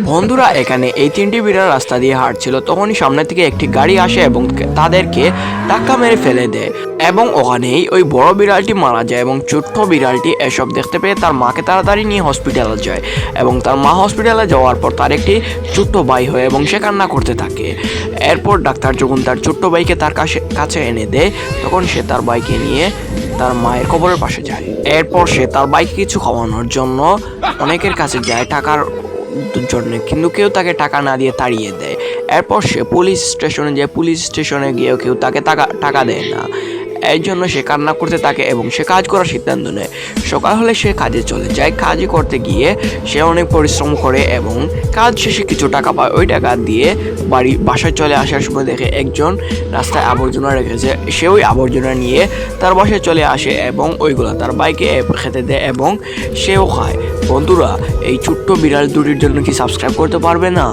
বন্ধুরা এখানে এই তিনটি বিড়াল রাস্তা দিয়ে হাঁটছিল, তখনই সামনে থেকে একটি গাড়ি আসে এবং তাদেরকে ধাক্কা মেরে ফেলে দেয় এবং ওখানেই ওই বড় বিড়ালটি মারা যায় এবং ছোট্ট বিড়ালটি এসব দেখতে পেয়ে তার মাকে তাড়াতাড়ি নিয়ে হসপিটালে যায় এবং তার মা হসপিটালে যাওয়ার পর তার একটি ছোট্ট ভাই হয় এবং সে কান্না করতে থাকে। এরপর ডাক্তার যখন তার ছোট্ট ভাইকে তার কাছে এনে দেয়, তখন সে তার ভাইকে নিয়ে তার মায়ের কবরের পাশে যায়। এরপর সে তার বাইকে কিছু খাওয়ানোর জন্য অনেকের কাছে যায় টাকার জন্য, কিন্তু কেউ তাকে টাকা না দিয়ে তাড়িয়ে দেয়। এরপর সে পুলিশ স্টেশনে যায়, পুলিশ স্টেশনে গিয়েও কেউ তাকে টাকা দেয় না। এর জন্য সে কান্না করতে থাকে এবং সে কাজ করার সিদ্ধান্ত নেয়। সকাল হলে সে কাজে চলে যায়। কাজে করতে গিয়ে সে অনেক পরিশ্রম করে এবং কাজ শেষে কিছু টাকা পায়। ওই টাকা দিয়ে বাসায় চলে আসার সময় দেখে একজন রাস্তায় আবর্জনা রেখেছে। সে ওই আবর্জনা নিয়ে তার বাসায় চলে আসে এবং ওইগুলো তার বাইকে খেতে দেয় এবং সেও খায়। বন্ধুরা, এই ছোট্ট বিড়াল দুটির জন্য কি সাবস্ক্রাইব করতে পারবে না?